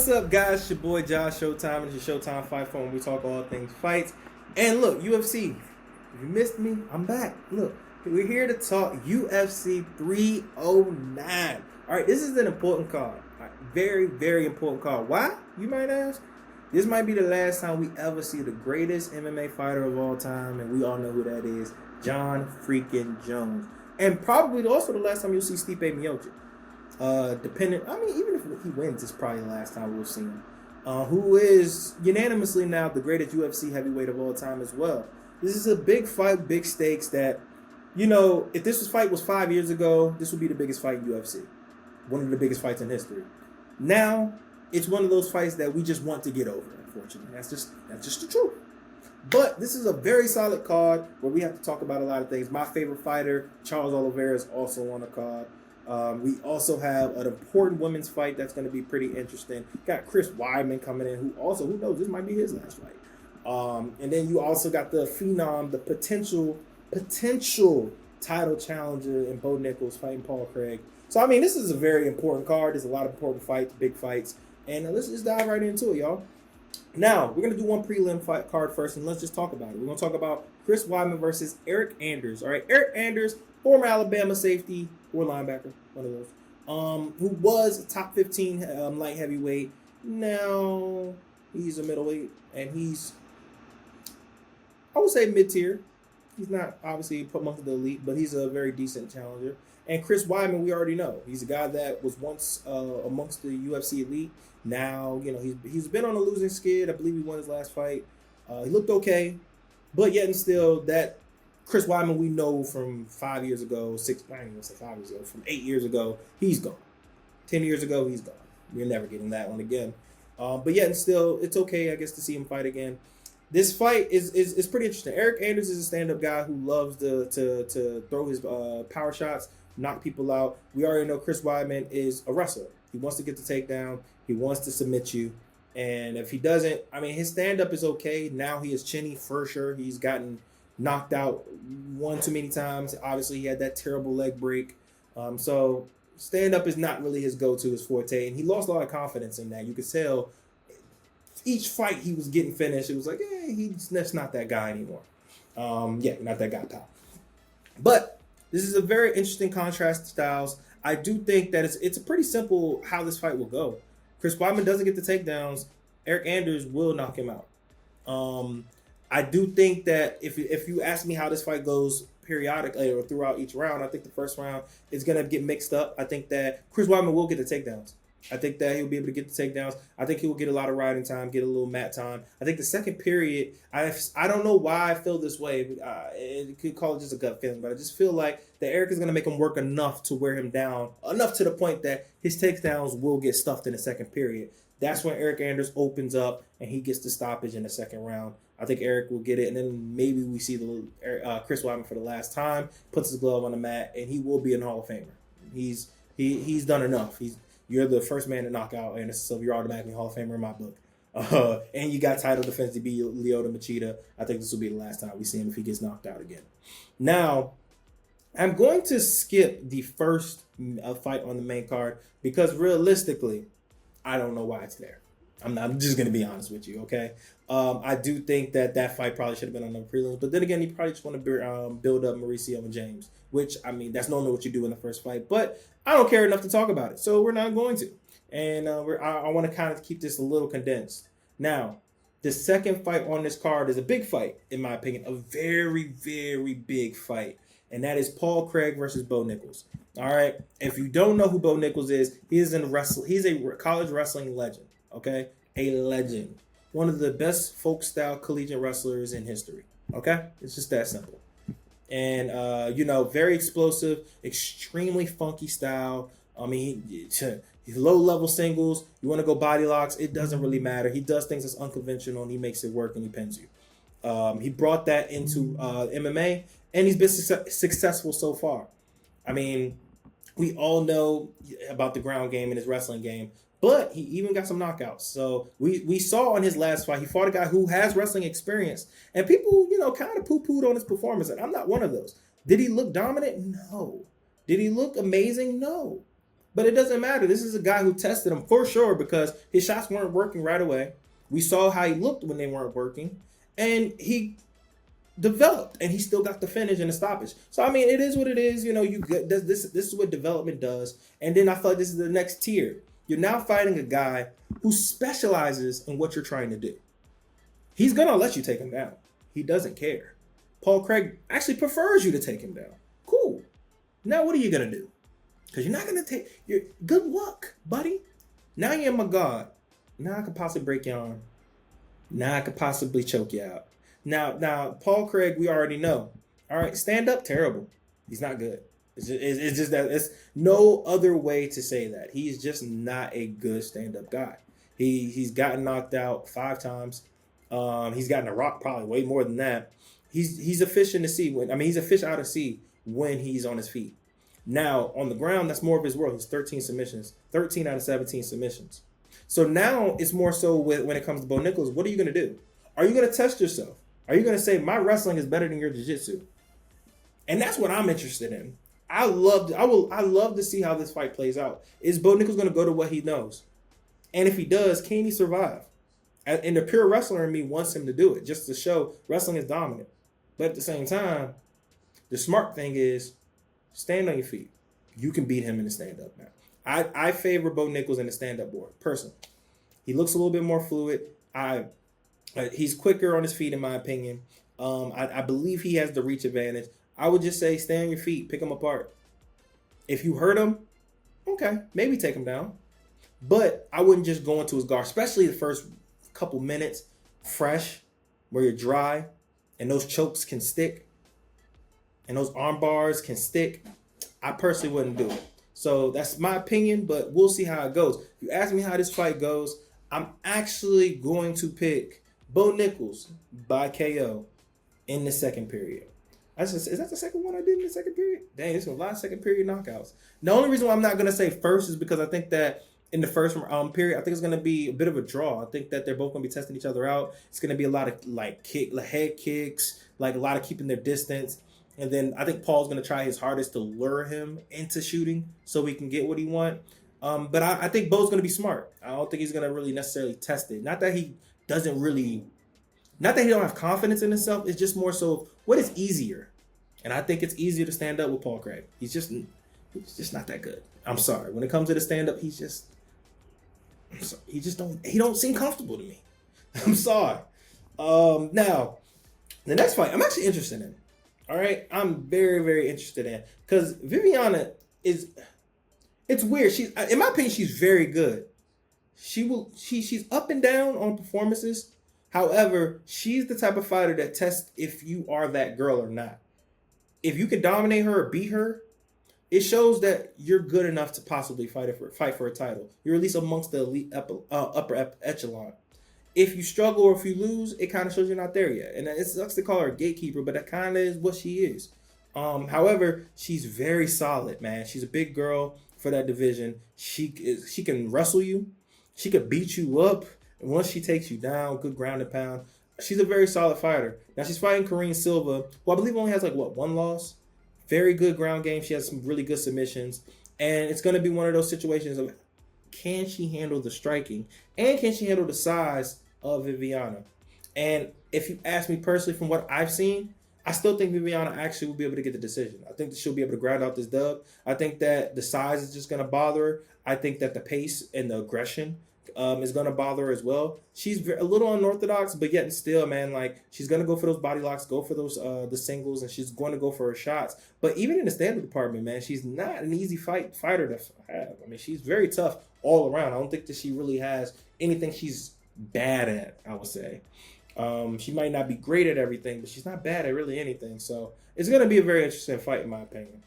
What's up, guys? It's your boy Josh Showtime. It's your Showtime Fight Phone where we talk all things fights. And look, UFC. If you missed me, I'm back. Look, we're here to talk UFC 309. All right, this is an important card. All right, very, very important card. Why? You might ask. This might be the last time we ever see the greatest MMA fighter of all time, and we all know who that is, JON freaking Jones. And probably also the last time you'll see Stipe Miocic. Even if he wins, it's probably the last time we'll see him. Who is unanimously now the greatest UFC heavyweight of all time as well. This is a big fight, big stakes that, if this fight was 5 years ago, this would be the biggest fight in UFC. One of the biggest fights in history. Now, it's one of those fights that we just want to get over, unfortunately. That's just the truth. But this is a very solid card where we have to talk about a lot of things. My favorite fighter, Charles Oliveira, is also on the card. We also have an important women's fight that's going to be pretty interesting. Got Chris Weidman coming in, who knows, this might be his last fight. And then you also got the phenom, the potential title challenger in Bo Nichols fighting Paul Craig. So, this is a very important card. There's a lot of important fights, big fights. And let's just dive right into it, y'all. Now, we're going to do one prelim fight card first, and let's just talk about it. We're going to talk about Chris Weidman versus Eric Anders. All right, Eric Anders, former Alabama safety or linebacker, one of those, who was top 15 light heavyweight. Now he's a middleweight, and he's, I would say, mid-tier. He's not obviously put amongst the elite, but he's a very decent challenger. And Chris Weidman, we already know. He's a guy that was once amongst the UFC elite. Now, he's been on a losing skid. I believe he won his last fight. He looked okay, but yet and still, that Chris Weidman we know from 5 years ago, from 8 years ago, he's gone. 10 years ago, he's gone. We're never getting that one again. But yet and still, it's okay, I guess, to see him fight again. This fight is pretty interesting. Eric Anders is a stand-up guy who loves to throw his power shots, knock people out. We already know Chris Weidman is a wrestler. He wants to get the takedown. He wants to submit you. And if he doesn't, his stand-up is okay. Now he is chinny for sure. He's gotten knocked out one too many times. Obviously, he had that terrible leg break. So stand-up is not really his go-to, his forte. And he lost a lot of confidence in that. You could tell each fight he was getting finished, it was like, that's not that guy anymore. Not that guy, pal. But this is a very interesting contrast to styles. I do think that it's a pretty simple how this fight will go. Chris Weidman doesn't get the takedowns. Eric Anders will knock him out. I do think that if you ask me how this fight goes periodically or throughout each round, I think the first round is going to get mixed up. I think that Chris Weidman will get the takedowns. I think that he'll be able to get the takedowns. I think he will get a lot of riding time, get a little mat time. I think the second period, I don't know why I feel this way. It could call it just a gut feeling, but I just feel like that Eric is going to make him work enough to wear him down, enough to the point that his takedowns will get stuffed in the second period. That's when Eric Anders opens up and he gets the stoppage in the second round. I think Eric will get it, and then maybe we see the Chris Weidman for the last time, puts his glove on the mat, and he will be in Hall of Famer. He's done enough. You're the first man to knock out Anderson Silva. You're automatically Hall of Famer in my book. And you got title defense to be Lyoto Machida. I think this will be the last time we see him if he gets knocked out again. Now, I'm going to skip the first fight on the main card because realistically, I don't know why it's there. I'm just going to be honest with you, okay? I do think that fight probably should have been on the prelims, but then again, you probably just want to build up Mauricio and James, which, that's normally what you do in the first fight, but I don't care enough to talk about it, so we're not going to. And I want to kind of keep this a little condensed. Now, the second fight on this card is a big fight, in my opinion, a very, very big fight, and that is Paul Craig versus Bo Nichols. All right? If you don't know who Bo Nichols is, he's a college wrestling legend. Okay, a legend, one of the best folk style collegiate wrestlers in history. Okay, it's just that simple. And very explosive, extremely funky style. Low level singles. You want to go body locks? It doesn't really matter. He does things that's unconventional, and he makes it work, and he pins you. He brought that into MMA, and he's been successful so far. We all know about the ground game and his wrestling game. But he even got some knockouts. So we saw on his last fight, he fought a guy who has wrestling experience. And people, kind of poo-pooed on his performance. And I'm not one of those. Did he look dominant? No. Did he look amazing? No. But it doesn't matter. This is a guy who tested him for sure because his shots weren't working right away. We saw how he looked when they weren't working. And he developed, and he still got the finish and the stoppage. So I mean, it is what it is. You know, you get this. This is what development does. And then I thought this is the next tier. You're now fighting a guy who specializes in what you're trying to do. He's gonna let you take him down. He doesn't care. Paul Craig actually prefers you to take him down. Cool. Now what are you gonna do? Because you're not gonna take. Your good luck, buddy. Now you're my god. Now I could possibly break your arm. Now I could possibly choke you out. Now, Paul Craig, we already know. All right, stand up, terrible. He's not good. It's just that it's no other way to say that. He's just not a good stand up guy. He's gotten knocked out 5 times. He's gotten a rock probably way more than that. He's a fish in the sea he's a fish out of sea when he's on his feet. Now on the ground, that's more of his world. He's 13 submissions, 13 out of 17 submissions. So now it's more so when it comes to Bo Nickal. What are you going to do? Are you going to test yourself? Are you going to say my wrestling is better than your jiu-jitsu? And that's what I'm interested in. I love to see how this fight plays out. Is Bo Nickal's going to go to what he knows? And if he does, can he survive? And the pure wrestler in me wants him to do it, just to show wrestling is dominant. But at the same time, the smart thing is stand on your feet. You can beat him in the stand-up now. I favor Bo Nickal in the stand-up board, personally. He looks a little bit more fluid. He's quicker on his feet, in my opinion. I believe he has the reach advantage. I would just say stay on your feet, pick him apart. If you hurt him, okay, maybe take him down. But I wouldn't just go into his guard, especially the first couple minutes, fresh, where you're dry, and those chokes can stick, and those arm bars can stick. I personally wouldn't do it. So that's my opinion, but we'll see how it goes. If you ask me how this fight goes, I'm actually going to pick Bo Nickal by KO in the second period. Is that the second one I did in the second period? Dang, there's a lot of second period knockouts. The only reason why I'm not going to say first is because I think that in the first period, I think it's going to be a bit of a draw. I think that they're both going to be testing each other out. It's going to be a lot of head kicks, like a lot of keeping their distance. And then I think Paul's going to try his hardest to lure him into shooting so he can get what he wants. But I think Bo's going to be smart. I don't think he's going to really necessarily test it. Not that he don't have confidence in himself. It's just more so what is easier. And I think it's easier to stand up with Paul Craig. He's just not that good. I'm sorry. When it comes to the stand up, he don't seem comfortable to me. I'm sorry. Now, the next fight I'm actually interested in. All right, I'm very, very interested in because Viviana it's weird. In my opinion, she's very good. She's up and down on performances. However, she's the type of fighter that tests if you are that girl or not. If you can dominate her or beat her, it shows that you're good enough to possibly fight for a title. You're at least amongst the elite upper echelon. If you struggle or if you lose, it kind of shows you're not there yet. And it sucks to call her a gatekeeper, but that kind of is what she is. However, she's very solid, man. She's a big girl for that division. She can wrestle you. She could beat you up. And once she takes you down, good ground and pound. She's a very solid fighter. Now she's fighting Karine Silva, who I believe only has one loss. Very good ground game. She has some really good submissions. And it's going to be one of those situations of can she handle the striking? And can she handle the size of Viviana? And if you ask me personally from what I've seen, I still think Viviana actually will be able to get the decision. I think that she'll be able to grind out this dub. I think that the size is just going to bother her. I think that the pace and the aggression is going to bother her as well. She's a little unorthodox, but yet and still, man, like she's going to go for those body locks, go for those the singles, and she's going to go for her shots. But even in the stand-up department, man, she's not an easy fighter to have. I mean, she's very tough all around. I don't think that she really has anything she's bad at, I would say. She might not be great at everything, but she's not bad at really anything. So it's going to be a very interesting fight, in my opinion.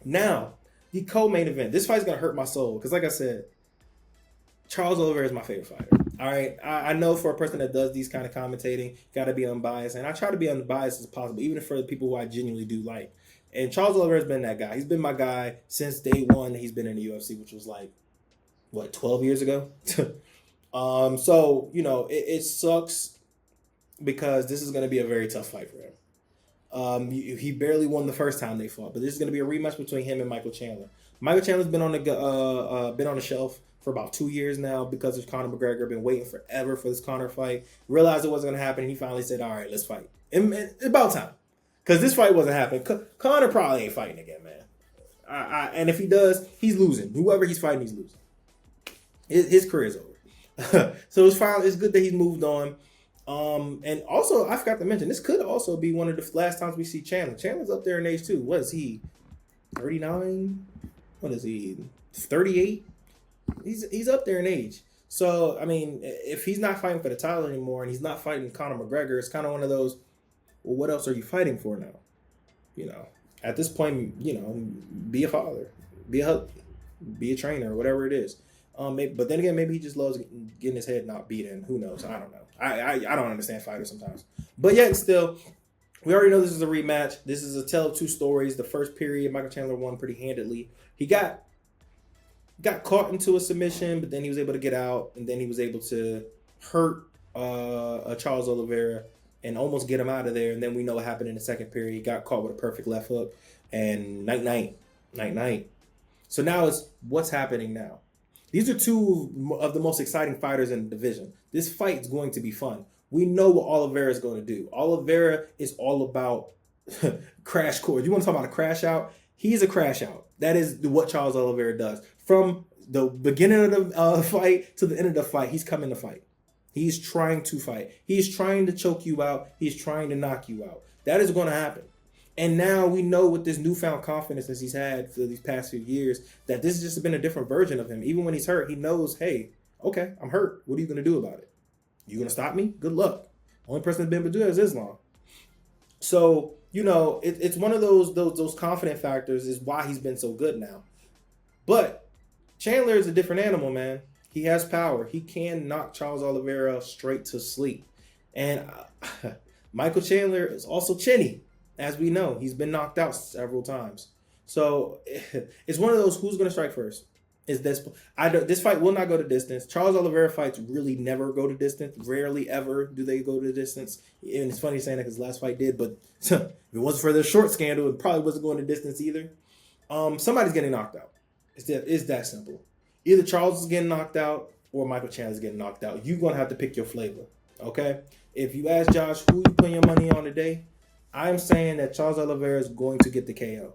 Now, the co-main event. This fight's going to hurt my soul because, like I said, Charles Oliveira is my favorite fighter. All right, I know for a person that does these kind of commentating, got to be unbiased, and I try to be unbiased as possible, even for the people who I genuinely do like. And Charles Oliveira has been that guy. He's been my guy since day one. He's been in the UFC, which was 12 years ago. So it sucks because this is going to be a very tough fight for him. He barely won the first time they fought, but this is going to be a rematch between him and Michael Chandler. Michael Chandler's been on the shelf for about 2 years now because of Conor McGregor. Been waiting forever for this Conor fight. Realized it wasn't going to happen. He finally said, "All right, let's fight." And it's about time because this fight wasn't happening. Conor probably ain't fighting again, man. And if he does, he's losing. Whoever he's fighting, he's losing. His career's over. So it's fine. It's good that he's moved on. And also, I forgot to mention, this could also be one of the last times we see Chandler. Chandler's up there in age too. What is he? 39? What is he? 38? He's up there in age. So, I mean, if he's not fighting for the title anymore and he's not fighting Conor McGregor, it's kind of one of those, well, what else are you fighting for now? You know, at this point, you know, be a father, be a husband, be a trainer, whatever it is. But then again, maybe he just loves getting his head not beaten. Who knows? I don't know. I don't understand fighters sometimes. But yet still, we already know this is a rematch. This is a tale of two stories. The first period, Michael Chandler won pretty handedly. He got caught into a submission, but then he was able to get out, and then he was able to hurt Charles Oliveira and almost get him out of there. And then we know what happened in the second period. He got caught with a perfect left hook, and night. So now it's what's happening now. These are two of the most exciting fighters in the division. This fight is going to be fun. We know what Oliveira is going to do. Oliveira is all about crash course. You want to talk about a crash out? He's a crash out. That is what Charles Oliveira does. From the beginning of the fight to the end of the fight, he's coming to fight. He's trying to fight. He's trying to choke you out. He's trying to knock you out. That is going to happen. And now we know with this newfound confidence that he's had for these past few years that this has just been a different version of him. Even when he's hurt, he knows, hey, okay, I'm hurt. What are you going to do about it? You going to stop me? Good luck. Only person that's been able to do that is Islam. So, you know, it's one of those confident factors is why he's been so good now. But Chandler is a different animal, man. He has power. He can knock Charles Oliveira straight to sleep. And Michael Chandler is also chinny. As we know, he's been knocked out several times. So it's one of those, who's going to strike first? This fight will not go to distance. Charles Oliveira fights really never go to distance. Rarely ever do they go to distance. And it's funny saying that because last fight did, but if it wasn't for the short scandal, it probably wasn't going to distance either. Somebody's getting knocked out. It's that simple. Either Charles is getting knocked out or Michael Chandler is getting knocked out. You're going to have to pick your flavor, okay? If you ask Josh, who you putting your money on today? I'm saying that Charles Oliveira is going to get the KO.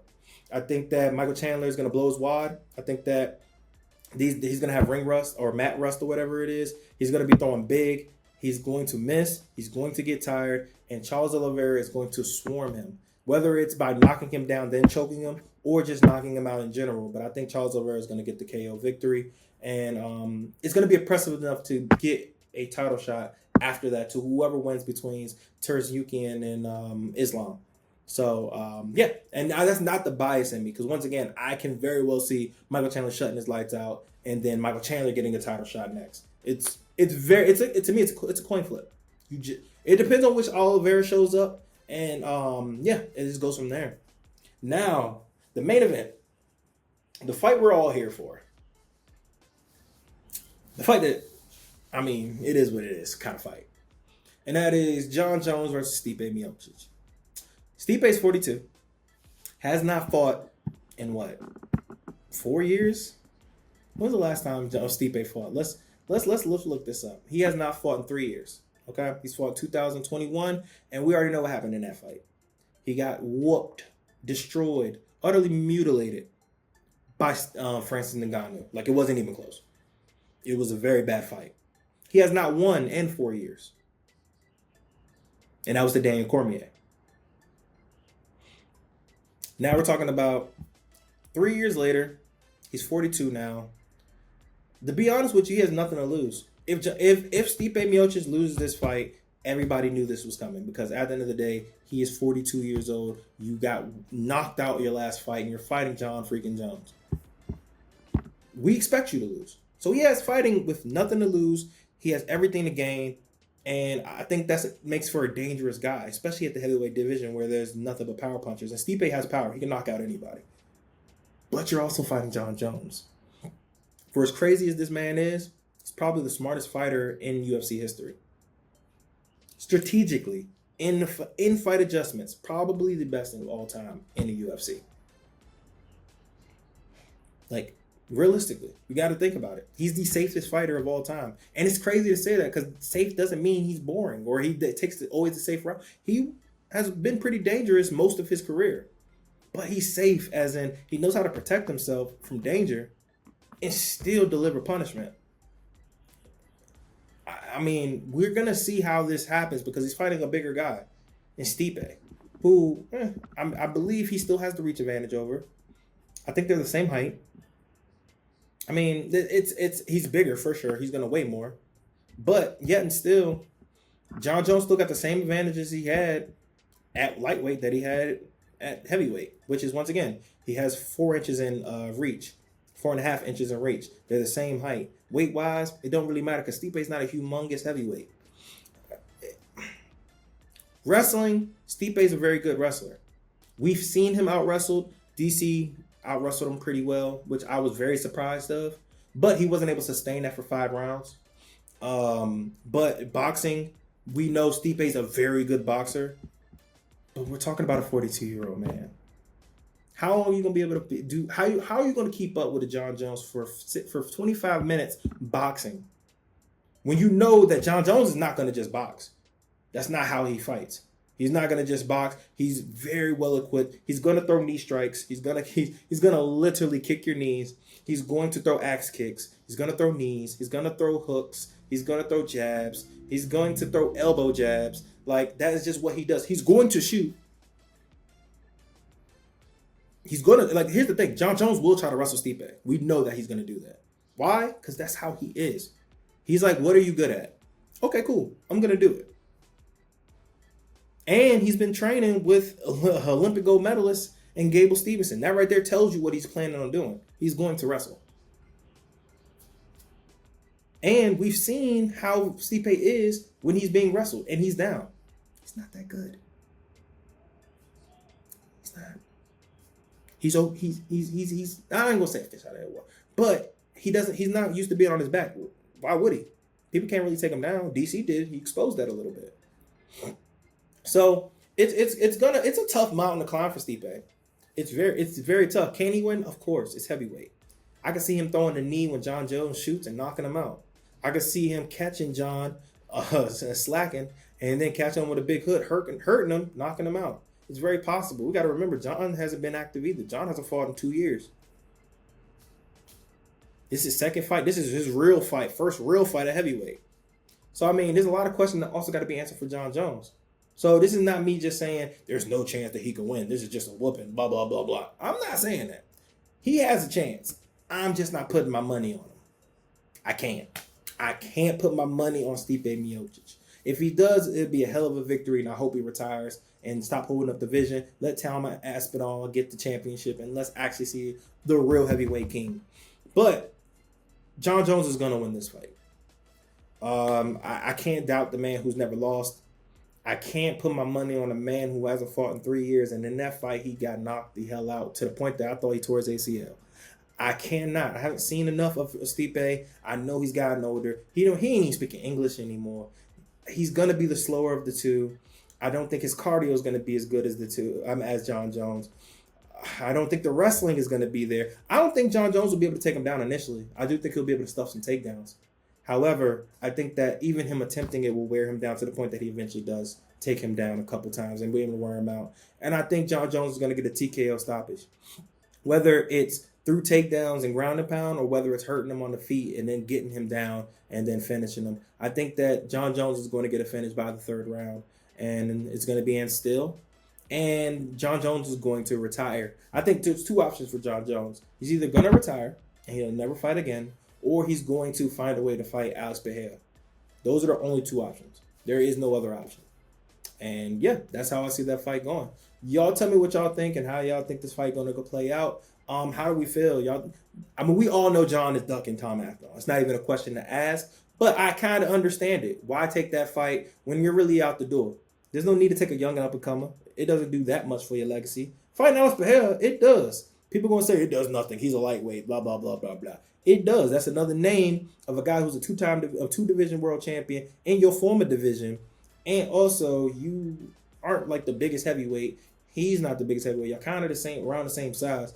I think that Michael Chandler is going to blow his wad. I think that he's going to have ring rust or mat rust or whatever it is. He's going to be throwing big. He's going to miss. He's going to get tired. And Charles Oliveira is going to swarm him, whether it's by knocking him down, then choking him, or just knocking him out in general. But I think Charles Oliveira is going to get the KO victory. And it's going to be impressive enough to get a title shot after that to whoever wins between Terziukian and Islam. So, yeah. And that's not the bias in me, because once again, I can very well see Michael Chandler shutting his lights out and then Michael Chandler getting a title shot next. To me, it's a coin flip. It depends on which Oliveira shows up. And, yeah, it just goes from there. Now, the main event, the fight we're all here for. The fight that, I mean, it is what it is kind of fight. And that is Jon Jones versus Stipe Miocic. Stipe's 42. Has not fought in what? 4 years? When was the last time Stipe fought? Let's look this up. He has not fought in 3 years. Okay? He's fought 2021, and we already know what happened in that fight. He got whooped, destroyed, utterly mutilated by Francis Ngannou. Like, it wasn't even close. It was a very bad fight. He has not won in 4 years. And that was to Daniel Cormier. Now we're talking about 3 years later. He's 42 now. To be honest with you, he has nothing to lose. If Stipe Miocic loses this fight, everybody knew this was coming, because at the end of the day, he is 42 years old. You got knocked out your last fight, and you're fighting Jon freaking Jones. We expect you to lose. So he has fighting with nothing to lose. He has everything to gain. And I think that makes for a dangerous guy, especially at the heavyweight division where there's nothing but power punchers. And Stipe has power. He can knock out anybody. But you're also fighting Jon Jones. For as crazy as this man is, he's probably the smartest fighter in UFC history. Strategically, in fight adjustments, probably the best of all time in the UFC. Like, realistically, we got to think about it. He's the safest fighter of all time, and it's crazy to say that because safe doesn't mean he's boring or he takes always the safe route. He has been pretty dangerous most of his career, but he's safe as in he knows how to protect himself from danger and still deliver punishment. I mean, we're gonna see how this happens because he's fighting a bigger guy in Stipe, who I believe he still has the reach advantage over. I think they're the same height. I mean, he's bigger for sure. He's gonna weigh more, but yet and still, Jon Jones still got the same advantages he had at lightweight that he had at heavyweight, which is once again he has 4 inches in reach, 4.5 inches in reach. They're the same height. Weight wise, it don't really matter because Stipe's not a humongous heavyweight. Wrestling, Stipe's a very good wrestler. We've seen him out wrestled. DC out wrestled him pretty well, which I was very surprised of. But he wasn't able to sustain that for 5 rounds. But boxing, we know Stipe's a very good boxer. But we're talking about a 42-year-old man. How are you gonna be able to do? How are you gonna keep up with a Jon Jones for 25 minutes boxing when you know that Jon Jones is not gonna just box? That's not how he fights. He's not gonna just box. He's very well equipped. He's gonna throw knee strikes. He's gonna literally kick your knees. He's going to throw axe kicks. He's gonna throw knees. He's gonna throw hooks. He's gonna throw jabs. He's going to throw elbow jabs. Like, that is just what he does. He's going to shoot. He's gonna, like, here's the thing. Jon Jones will try to wrestle Stipe. We know that he's gonna do that. Why? Because that's how he is. He's like, what are you good at? Okay, cool. I'm gonna do it. And he's been training with Olympic gold medalist and Gable Stevenson. That right there tells you what he's planning on doing. He's going to wrestle. And we've seen how Stipe is when he's being wrestled and he's down. He's not that good. He's not. He's I ain't gonna say fish out of that water, but he's not used to being on his back. Why would he? People can't really take him down. DC did. He exposed that a little bit. So it's a tough mountain to climb for Stipe. It's very tough. Can he win? Of course. It's heavyweight. I can see him throwing the knee when Jon Jones shoots and knocking him out. I can see him catching Jon slacking and then catching him with a big hook, hurting him, knocking him out. It's very possible. We got to remember, Jon hasn't been active either. Jon hasn't fought in 2 years. This is his second fight. This is his real fight. First real fight at heavyweight. So, I mean, there's a lot of questions that also got to be answered for Jon Jones. So, this is not me just saying there's no chance that he can win. This is just a whooping, blah, blah, blah, blah. I'm not saying that. He has a chance. I'm just not putting my money on him. I can't put my money on Stipe Miocic. If he does, it'd be a hell of a victory, and I hope he retires and stop holding up the division. Let Talma Aspinall get the championship, and let's actually see the real heavyweight king. But Jon Jones is going to win this fight. I can't doubt the man who's never lost. I can't put my money on a man who hasn't fought in 3 years, and in that fight, he got knocked the hell out to the point that I thought he tore his ACL. I cannot. I haven't seen enough of Stipe. I know he's gotten older. He ain't even speaking English anymore. He's going to be the slower of the two. I don't think his cardio is going to be as good as as Jon Jones. I don't think the wrestling is going to be there. I don't think Jon Jones will be able to take him down initially. I do think he'll be able to stuff some takedowns. However, I think that even him attempting it will wear him down to the point that he eventually does take him down a couple times and be able to wear him out. And I think Jon Jones is going to get a TKO stoppage. Whether it's through takedowns and ground and pound, or whether it's hurting him on the feet and then getting him down and then finishing him. I think that Jon Jones is going to get a finish by the 3rd round, and it's going to be in still. And Jon Jones is going to retire. I think there's 2 options for Jon Jones. He's either going to retire and he'll never fight again, or he's going to find a way to fight Alex Pereira. Those are the only 2 options. There is no other option. And yeah, that's how I see that fight going. Y'all tell me what y'all think and how y'all think this fight going to go play out. How do we feel? Y'all? I mean, we all know Jon is ducking Tom Aspinall. It's not even a question to ask, but I kind of understand it. Why take that fight when you're really out the door? There's no need to take a young and up-and-comer. It doesn't do that much for your legacy. Fighting Alex Pereira, it does. People going to say it does nothing. He's a lightweight, blah, blah, blah, blah, blah. It does. That's another name of a guy who's a 2-division world champion in your former division And also, you aren't like the biggest heavyweight. He's not the biggest heavyweight. Y'all kind of the same, around the same size.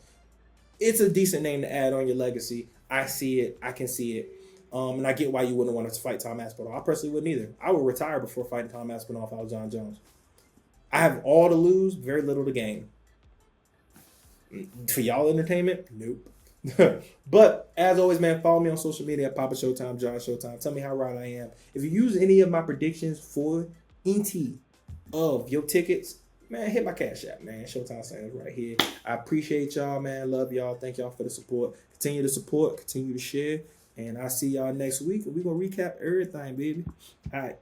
It's a decent name to add on your legacy. I see it. I can see it. And I get why you wouldn't want to fight Tom Aspinall. I personally wouldn't either. I would retire before fighting Tom Aspinall if I was John Jones. I have all to lose, very little to gain. For y'all entertainment, nope. But as always, man, follow me on social media at Papa Showtime, John Showtime. Tell me how right I am. If you use any of my predictions for ET of your tickets, man, hit my Cash App, man. Showtime Sanders right here. I appreciate y'all, man. Love y'all. Thank y'all for the support. Continue to support. Continue to share. And I'll see y'all next week. And we're going to recap everything, baby. All right.